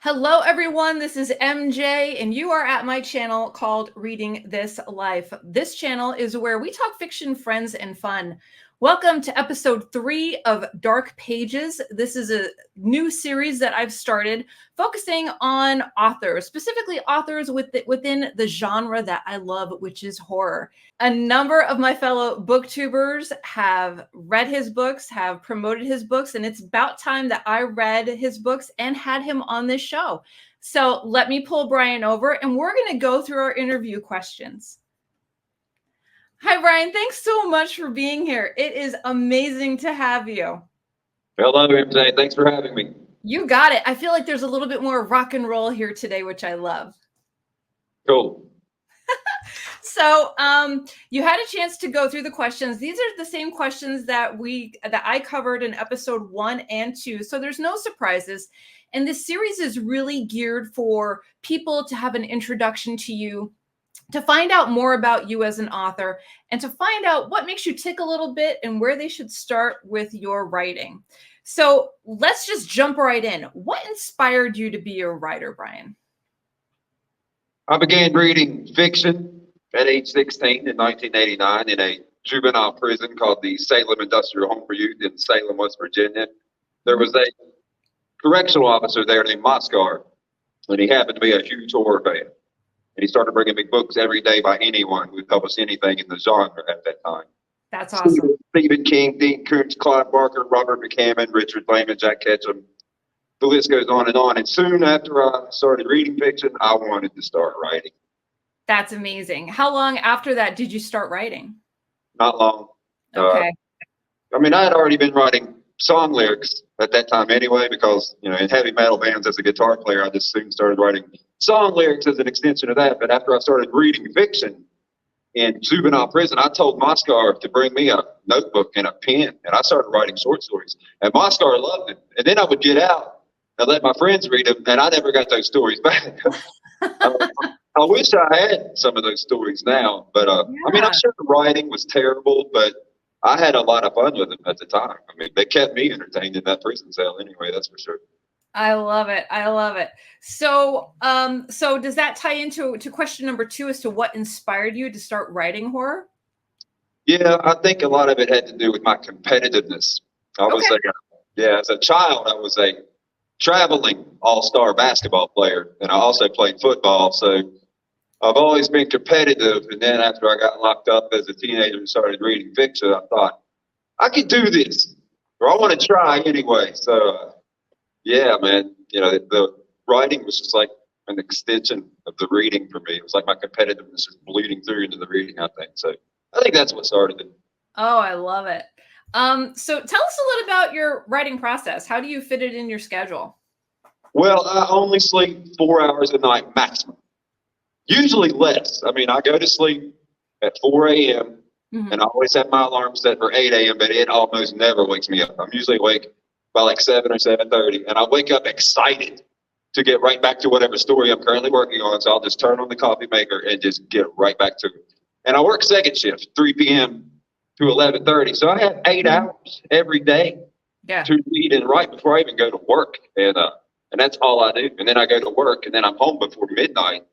Hello, everyone. This is MJ, and you are at my channel called Reading This Life. This channel is where we talk fiction, friends, and fun. Welcome to episode 3 of Dark Pages. This is a new series that I've started focusing on authors, specifically authors within the genre that I love, which is horror. A number of my fellow booktubers have read his books, have promoted his books, and it's about time that I read his books and had him on this show. So let me pull Brian over, and we're going to go through our interview questions. Hi, Brian. Thanks so much for being here. It is amazing to have you. Hello, MJ. Thanks for having me. You got it. I feel like there's a little bit more rock and roll here today, which I love. Cool. So you had a chance to go through the questions. These are the same questions that I covered in episode 1 and 2. So there's no surprises. And this series is really geared for people to have an introduction to you, to find out more about you as an author, and to find out what makes you tick a little bit and where they should start with your writing. So let's just jump right in. What inspired you to be a writer, Brian? I began reading fiction at age 16 in 1989 in a juvenile prison called the Salem Industrial Home for Youth in Salem, West Virginia. There was a correctional officer there named Moscar, and he happened to be a huge horror fan. And he started bringing me books every day by anyone who would publish anything in the genre at that time. That's awesome. Stephen King, Dean Koontz, Clive Barker, Robert McCammon, Richard Lehman, Jack Ketchum. The list goes on. And soon after I started reading fiction, I wanted to start writing. That's amazing. How long after that did you start writing? Not long. Okay. I had already been writing song lyrics at that time anyway, because, in heavy metal bands as a guitar player, I just soon started writing song lyrics as an extension of that. But after I started reading fiction in juvenile prison, I told Moscar to bring me a notebook and a pen, and I started writing short stories. And Moscar loved it. And then I would get out and let my friends read them, and I never got those stories back. I wish I had some of those stories now, but I'm sure the writing was terrible, but I had a lot of fun with them at the time. They kept me entertained in that prison cell anyway, that's for sure. I love it. I love it. So, so does that tie into question number 2 as to what inspired you to start writing horror? Yeah, I think a lot of it had to do with my competitiveness. As a child, I was a traveling all-star basketball player, and I also played football. So I've always been competitive. And then after I got locked up as a teenager and started reading fiction, I thought, I could do this, or I want to try anyway. So, the writing was just like an extension of the reading for me. It was like my competitiveness was bleeding through into the reading, I think. So I think that's what started it. Oh, I love it. So tell us a little about your writing process. How do you fit it in your schedule? Well, I only sleep 4 hours a night maximum. Usually less. I go to sleep at 4 a.m. And I always have my alarm set for 8 a.m., but it almost never wakes me up. I'm usually awake by like 7 or 7:30, and I wake up excited to get right back to whatever story I'm currently working on. So I'll just turn on the coffee maker and just get right back to it. And I work second shift, 3 p.m. to 11:30. So I have 8 hours every day to read and write before I even go to work. And that's all I do. And then I go to work, and then I'm home before midnight.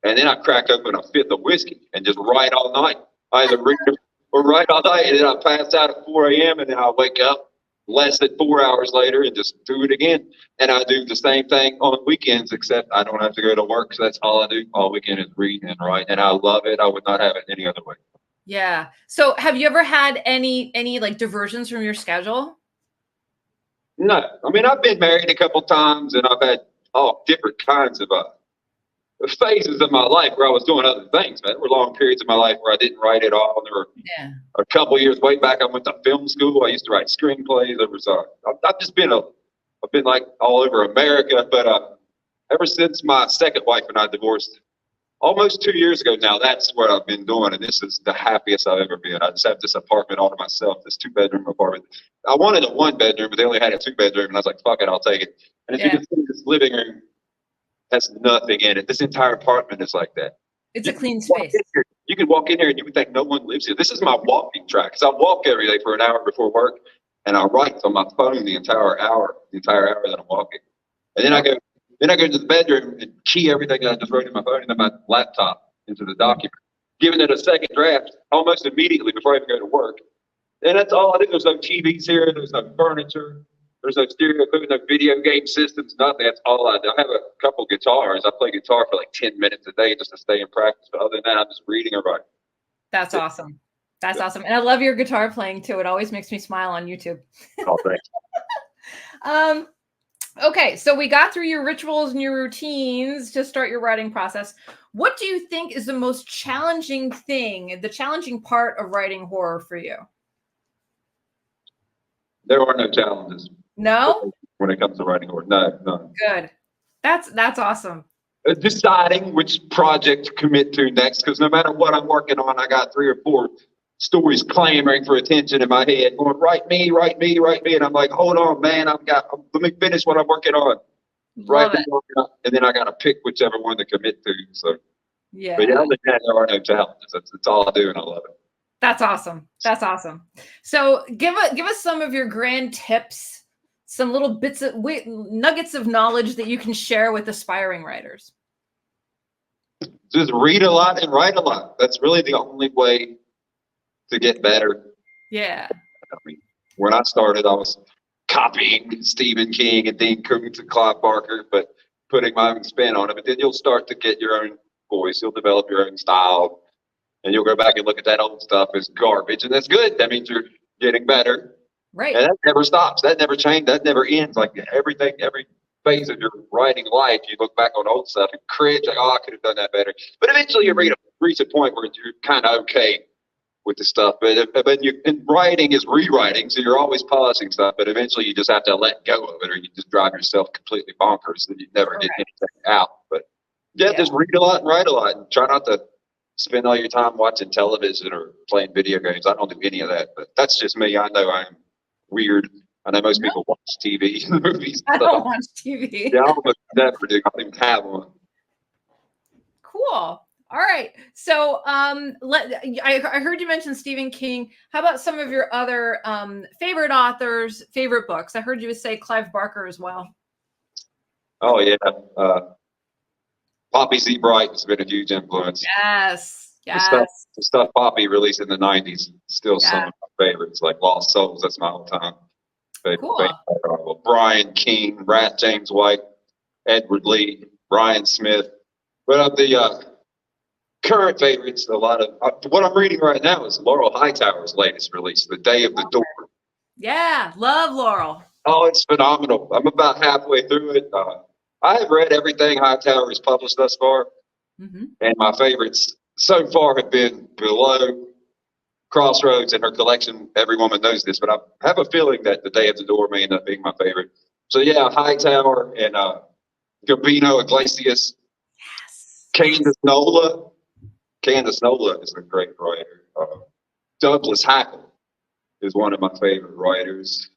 And then I crack open a fifth of whiskey and just write all night. I either read or write all night, and then I pass out at 4 a.m. and then I wake up less than 4 hours later and just do it again. And I do the same thing on weekends, except I don't have to go to work. So that's all I do all weekend is read and write. And I love it. I would not have it any other way. Yeah. So have you ever had any like diversions from your schedule? No. I've been married a couple times, and I've had all different kinds of phases of my life where I was doing other things. There were long periods of my life where I didn't write at all. There were a couple of years way back. I went to film school. I used to write screenplays. I've been like all over America, but ever since my second wife and I divorced almost 2 years ago now, that's what I've been doing, and this is the happiest I've ever been. I just have this apartment all to myself, this 2-bedroom apartment. I wanted a 1-bedroom, but they only had a 2-bedroom, and I was like, fuck it, I'll take it. And as you can see, this living room has nothing in it. This entire apartment is like that. It's a clean space. You could walk in here and you would think no one lives here. This is my walking track, because I walk every day for an hour before work, and I write on my phone the entire hour that I'm walking. And then I go Then I go to the bedroom and key everything that I just wrote in my phone into my laptop into the document, giving it a second draft almost immediately before I even go to work. And that's all I do. There's no TVs here. There's no furniture. There's no stereo equipment, no video game systems, nothing. That's all I do. I have a couple guitars. I play guitar for like 10 minutes a day just to stay in practice. But other than that, I'm just reading or writing. That's awesome. That's awesome. And I love your guitar playing too. It always makes me smile on YouTube. Oh, thanks. Okay, so we got through your rituals and your routines to start your writing process. What do you think is the most challenging thing, the challenging part of writing horror for you? There are no challenges. No? When it comes to writing horror, no. Good. That's awesome. Deciding which project to commit to next, because no matter what I'm working on, I got 3 or 4 stories clamoring for attention in my head, going, write me. And I'm like, hold on, man, let me finish what I'm working on. Right. And then I got to pick whichever one to commit to. So, yeah. But other than that, there are no challenges. That's all I do, and I love it. That's awesome. That's awesome. So give us some of your grand tips, some little bits of nuggets of knowledge that you can share with aspiring writers. Just read a lot and write a lot. That's really the only way to get better. Yeah. I mean, when I started, I was copying Stephen King and Dean Koontz and Clive Barker, but putting my own spin on it. But then you'll start to get your own voice. You'll develop your own style. And you'll go back and look at that old stuff as garbage, and that's good. That means you're getting better. Right. And that never stops. That never changes. That never ends. Like every phase of your writing life, you look back on old stuff and cringe, like, oh, I could have done that better. But eventually you reach a point where you're kind of okay with the stuff. And writing is rewriting, so you're always polishing stuff. But eventually you just have to let go of it, or you just drive yourself completely bonkers, and you never get anything out. But yeah, just read a lot and write a lot, and try not to spend all your time watching television or playing video games. I don't do any of that, but that's just me. I know I'm weird. I know most people watch TV and movies. I don't watch TV. Yeah, I almost never do. I don't even have one. Cool. All right. So I heard you mention Stephen King. How about some of your other favorite authors, favorite books? I heard you say Clive Barker as well. Oh, yeah. Poppy Z. Bright has been a huge influence. Yes. The stuff Poppy released in the 90s, still some of my favorites, like Lost Souls. That's my all-time favorite. Cool. Brian Keene, James White, Edward Lee, Brian Smith. But of the current favorites, a lot of what I'm reading right now is Laurel Hightower's latest release, The Day of the Door. Yeah, love Laurel. Oh, it's phenomenal. I'm about halfway through it. I have read everything Hightower has published thus far, and my favorites so far have been Below, Crossroads, and her collection. Every Woman Knows This, but I have a feeling that The Day of the Door may end up being my favorite. So yeah, Hightower and Gabino Iglesias. Yes. Candace Nola. Candace Nola is a great writer. Douglas Hackle is one of my favorite writers.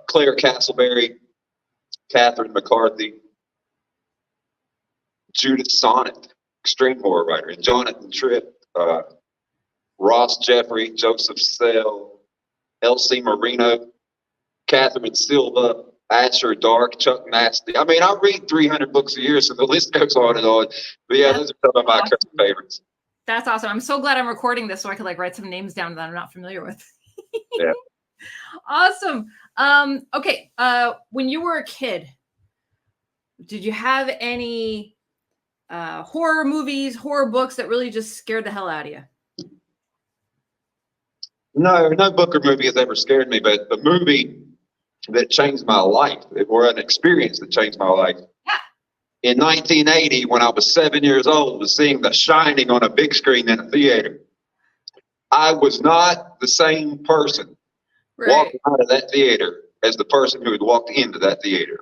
Claire Castleberry, Catherine McCarthy, Judith Sonnet, extreme horror writer, and Jonathan Tripp, Ross Jeffrey, Joseph Sell, Elsie Marino, Catherine Silva, Asher Dark, Chuck Nasty. I mean, I read 300 books a year, so the list goes on and on. But yeah, those are some of my current favorites. That's awesome. I'm so glad I'm recording this so I could write some names down that I'm not familiar with. Yeah. Awesome. Okay. When you were a kid, did you have any horror movies, horror books that really just scared the hell out of you? No book or movie has ever scared me, but the movie that changed my life, or an experience that changed my life. Yeah. In 1980, when I was 7 years old, was seeing The Shining on a big screen in a theater. I was not the same person walking out of that theater as the person who had walked into that theater.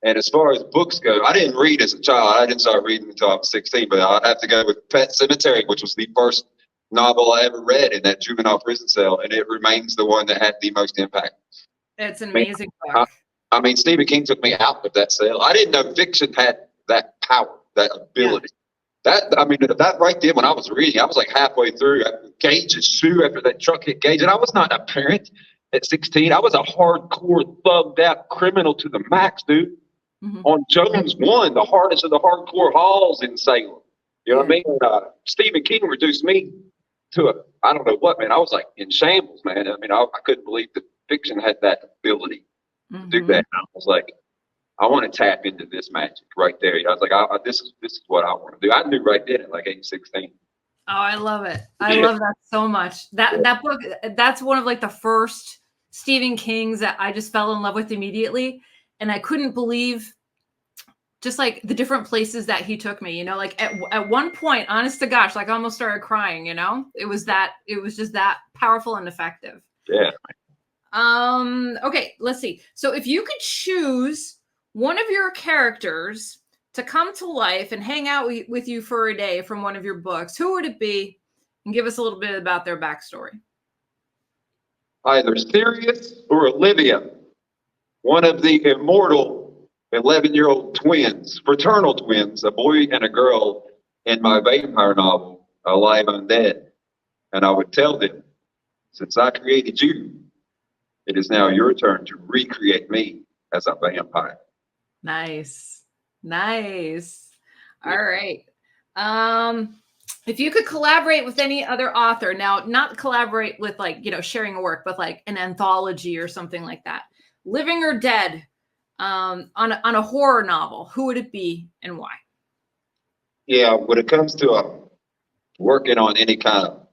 And as far as books go, I didn't read as a child. I didn't start reading until I was 16, but I'd have to go with Pet Sematary, which was the first novel I ever read in that juvenile prison cell, and it remains the one that had the most impact. It's an amazing book. I mean, Stephen King took me out of that cell. I didn't know fiction had that power, that ability. Yeah. That right there, when I was reading, I was like halfway through Gage's shoe after that truck hit Gage, and I was not a parent. at 16. I was a hardcore, thugged out criminal to the max, dude. On Jones 1, the hardest of the hardcore halls in Salem. You know what I mean? And, Stephen King reduced me to I don't know what, man. I was like in shambles, man. I mean, I couldn't believe that fiction had that ability to do that. And I was like, I want to tap into this magic right there. I was like, this is what I want to do. I knew right then at like age 16. Oh, I love it. I love that so much. That book, that's one of like the first Stephen King's that I just fell in love with immediately. And I couldn't believe just like the different places that he took me, you know, like at one point, honest to gosh, like I almost started crying, you know, it was just that powerful and effective. Yeah. Okay, let's see. So if you could choose one of your characters to come to life and hang out with you for a day from one of your books, who would it be? And give us a little bit about their backstory. Either Sirius or Olivia, one of the immortal 11-year-old twins, fraternal twins, a boy and a girl in my vampire novel, Alive Undead. And I would tell them, since I created you, it is now your turn to recreate me as a vampire. Nice. All right. If you could collaborate with any other author, now not collaborate with like, you know, sharing a work, but like an anthology or something like that, living or dead, on a horror novel, who would it be and why? Yeah, when it comes to working on any kind of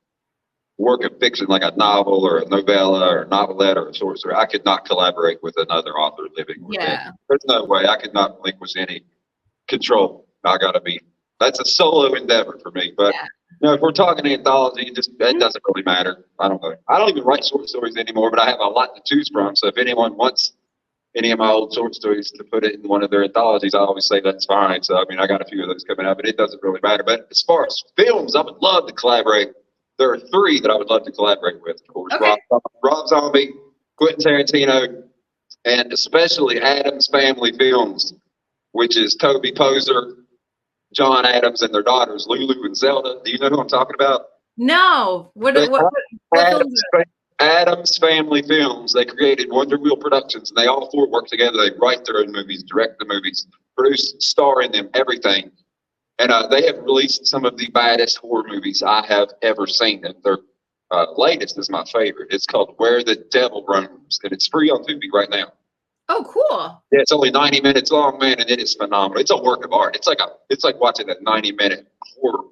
work of fiction, like a novel or a novella or a novelette or a short story, I could not collaborate with another author living or dead. There's no way. I could not relinquish any control. That's a solo endeavor for me. But you know, if we're talking anthology, it doesn't really matter. I don't know. I don't even write short stories anymore, but I have a lot to choose from. So if anyone wants any of my old short stories to put it in one of their anthologies, I always say that's fine. So, I mean, I got a few of those coming out, but it doesn't really matter. But as far as films, I would love to collaborate. There are 3 that I would love to collaborate with, of course. Okay. Rob Zombie, Quentin Tarantino, and especially Addams Family Films, which is Toby Poser, John Adams, and their daughters, Lulu and Zelda. Do you know who I'm talking about? No. What Addams Family Films. They created Wonder Wheel Productions, and they all 4 work together. They write their own movies, direct the movies, produce, star in them, everything. And they have released some of the baddest horror movies I have ever seen. And their latest is my favorite. It's called Where the Devil Roams, and it's free on Tubi right now. Oh, cool. Yeah, it's only 90 minutes long, man, and it is phenomenal. It's a work of art. It's like watching a 90-minute horror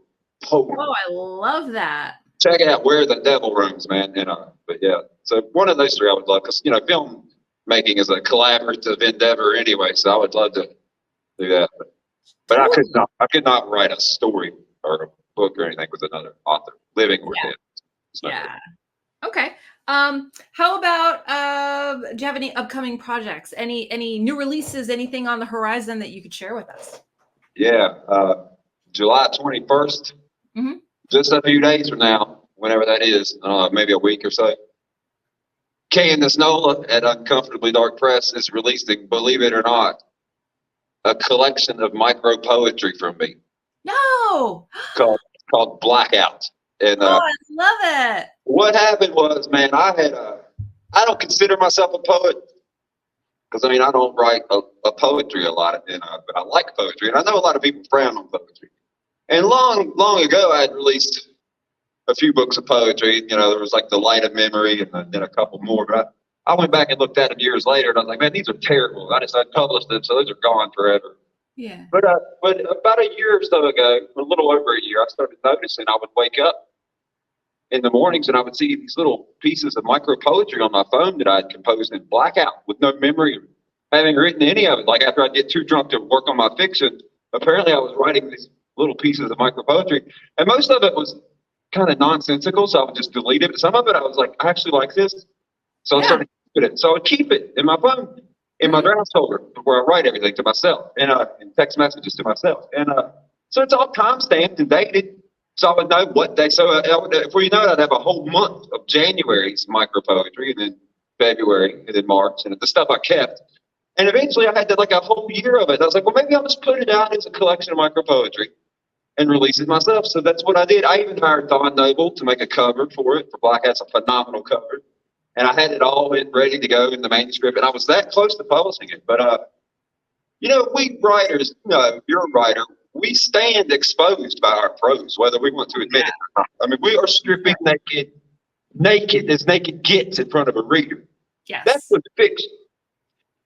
poem. Oh, I love that. Check out Where the Devil Roams, man. And but yeah, so one of those 3 I would love, because you know, film making is a collaborative endeavor anyway. So I would love to do that. But I could not write a story or a book or anything with another author, living or dead. Yeah. Okay. How about do you have any upcoming projects? Any new releases? Anything on the horizon that you could share with us? Yeah, July 21st. Just a few days from now, whenever that is, maybe a week or so. Candace Nola at Uncomfortably Dark Press is releasing, believe it or not, a collection of micro poetry from me. No. called Blackout. And I love it. What happened was, man, I don't consider myself a poet, because I mean, I don't write a poetry a lot, but I like poetry, and I know a lot of people frown on poetry. And long ago, I had released a few books of poetry. You know, there was like The Light of Memory, and then a couple more. But I went back and looked at them years later, and I was like, man, these are terrible. I published them, so those are gone forever. Yeah. But about a year or so ago, a little over a year, I started noticing I would wake up in the mornings and I would see these little pieces of micro poetry on my phone that I'd composed in blackout with no memory of having written any of it. Like after I'd get too drunk to work on my fiction, apparently I was writing these little pieces of micro poetry, and most of it was kind of nonsensical, so I would just delete it. Some of it I was like, I actually like this, so I started keeping it. So I would keep it in my phone, in my drafts folder, where I write everything to myself, and text messages to myself, and so it's all time stamped and dated, so I would know what day. So before you know it, I'd have a whole month of January's micro poetry, and then February, and then March, and the stuff I kept. And eventually I had like a whole year of it. I was like, well, maybe I'll just put it out as a collection of micro poetry and release it myself. So that's what I did. I even hired Don Noble to make a cover for it. For Blackout's a phenomenal cover. and I had it all ready to go in the manuscript, and I was that close to publishing it. But we writers, you're a writer, we stand exposed by our prose, whether we want to admit it or not. I mean, we are stripping naked as naked gets in front of a reader. Yes. That's what fiction.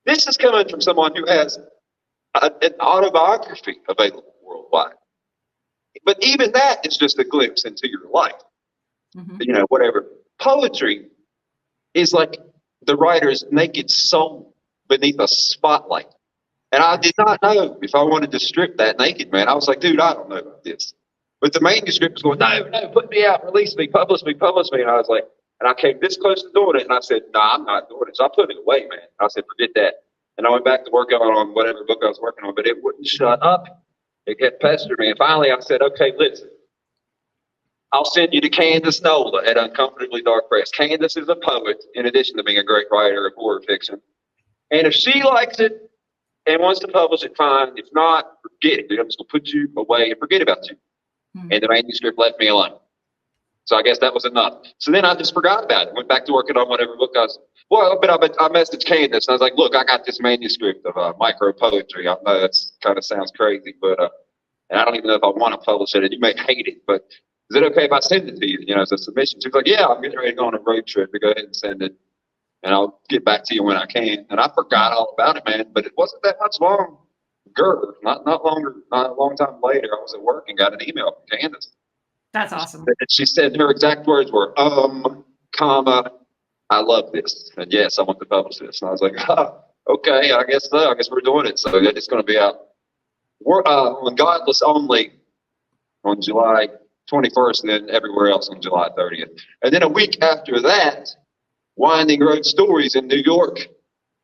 This is coming from someone who has an autobiography available worldwide. But even that is just a glimpse into your life. Mm-hmm. Whatever. Poetry is like the writer's naked soul beneath a spotlight. And I did not know if I wanted to strip that naked, man. I was like, dude, I don't know about this. But the manuscript was going, no, put me out, release me, publish me. And I was like, and I came this close to doing it, and I said, no, I'm not doing it. So I put it away, man. I said, forget that. And I went back to work on whatever book I was working on, but it wouldn't shut up. It kept pestering me. And finally I said, okay, listen, I'll send you to Candace Nola at Uncomfortably Dark Press. Candace is a poet, in addition to being a great writer of horror fiction. And if she likes it and wants to publish it, fine. If not, forget it, dude. I'm just going to put you away and forget about you. Mm-hmm. And the manuscript left me alone. So I guess that was enough. So then I just forgot about it. Went back to working on whatever book I was. Well, but I messaged Candace and I was like, look, I got this manuscript of micro poetry. I know that kind of sounds crazy, but and I don't even know if I want to publish it. And you may hate it, but is it okay if I send it to you? As a submission. She was like, yeah, I'm getting ready to go on a road trip to go ahead and send it, and I'll get back to you when I can. And I forgot all about it, man. But it wasn't that much longer. Not a long time later, I was at work and got an email from Candace. That's awesome. And she said her exact words were, comma, I love this. And yes, I want to publish this. And I was like, okay, I guess so. I guess we're doing it. So it's going to be out. We're on Godless Only on July 21st, and then everywhere else on July 30th. And then a week after that, Winding Road Stories in New York.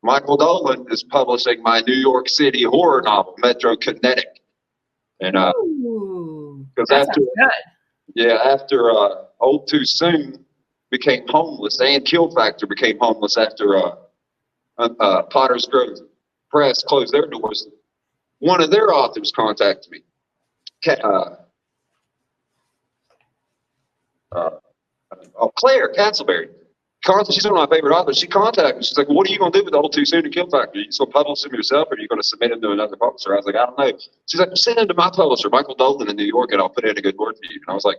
Michael Dolan is publishing my New York City horror novel, Metro Kinetic. And because after Old Too Soon became homeless, and Kill Factor became homeless after Potter's Grove Press closed their doors, one of their authors contacted me. Claire Castleberry. She's one of my favorite authors. She contacted me. She's like, what are you going to do with Old Too Soon and Kill Factor? Are you just going to publish them yourself, or are you going to submit them to another publisher? I was like, I don't know. She's like, send them to my publisher, Michael Dolan in New York, and I'll put in a good word for you. And I was like,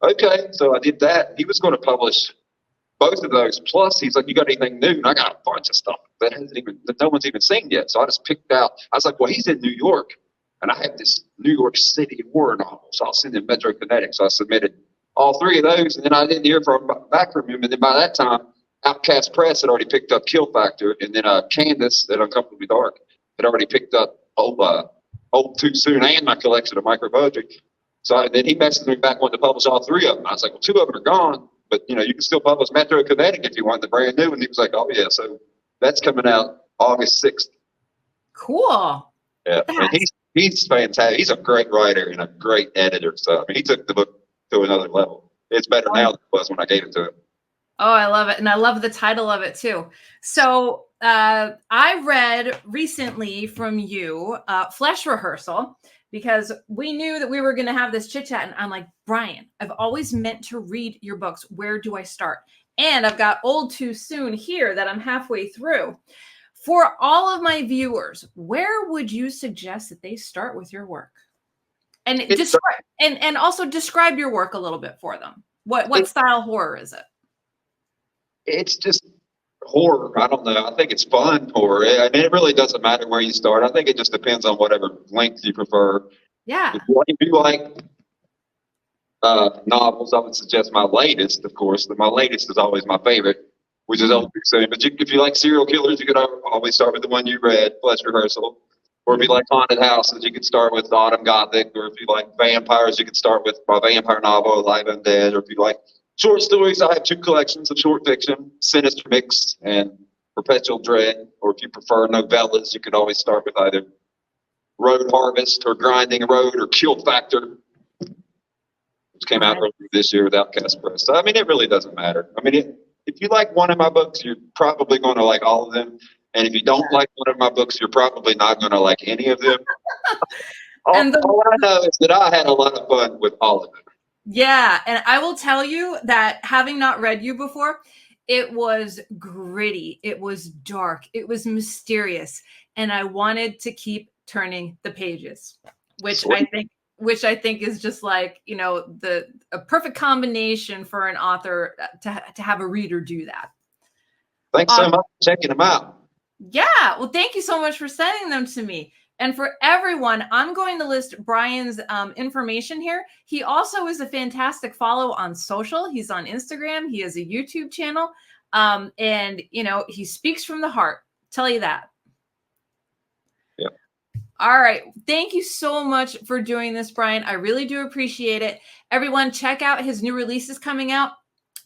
okay. So I did that. He was going to publish both of those. Plus, he's like, you got anything new? And I got a bunch of stuff that no one's even seen yet. So I just picked out. I was like, well, he's in New York, and I have this New York City horror novel, so I'll send him Metro Kinetic. So I submitted all three of those, and then I didn't hear back from him. And then by that time, Outcast Press had already picked up Kill Factor, and then Candace at Uncomfortably Dark had already picked up Old Too Soon and my collection of micro poetry. So then he messaged me back, wanting to publish all three of them. I was like, well, two of them are gone, but you can still publish Metro Kinetic if you want the brand new. And he was like, oh yeah, so that's coming out August 6th. Cool. Yeah, and he's fantastic. He's a great writer and a great editor. So I mean, he took the book to another level. It's better now than it was when I gave it to him. Oh, I love it. And I love the title of it too. So I read recently from you, Flesh Rehearsal, because we knew that we were going to have this chit chat. And I'm like, Brian, I've always meant to read your books. Where do I start? And I've got Old Too Soon here that I'm halfway through. For all of my viewers, where would you suggest that they start with your work? And also describe your work a little bit for them. What style horror is it? It's just horror. I don't know. I think it's fun horror. I mean, it really doesn't matter where you start. I think it just depends on whatever length you prefer. Yeah. If you like novels, I would suggest my latest, of course. My latest is always my favorite, which is Old Too Soon. But if you like serial killers, you could always start with the one you read, Flesh Rehearsal. Or if you like haunted houses, you could start with Autumn Gothic. Or if you like vampires, you could start with my vampire novel, Alive Undead. Or if you like short stories, I have two collections of short fiction, Sinister Mix and Perpetual Dread. Or if you prefer novellas, you could always start with either Road Harvest or Grinding Road or Kill Factor, which came out earlier this year with Outcast Press. So, I mean, it really doesn't matter. I mean, if you like one of my books, you're probably going to like all of them. And if you don't like one of my books, you're probably not going to like any of them. all I know is that I had a lot of fun with all of them. Yeah. And I will tell you that having not read you before, It was gritty. It was dark. It was mysterious. And I wanted to keep turning the pages, which Sweet. I think is just like, you know, a perfect combination for an author to have a reader do that. Thanks so much for checking them out. Yeah. Well, thank you so much for sending them to me. And for everyone, I'm going to list Brian's information here. He also is a fantastic follow on social. He's on Instagram. He has a YouTube channel. And, you know, he speaks from the heart. Tell you that. Yeah. All right. Thank you so much for doing this, Brian. I really do appreciate it. Everyone, check out his new releases coming out.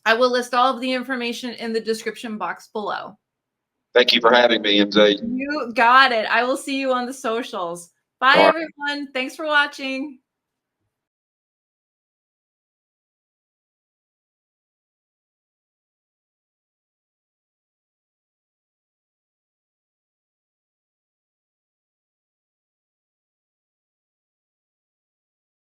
I will list all of the information in the description box below. Thank you for having me, MJ. You got it. I will see you on the socials. Bye, everyone. Thanks for watching.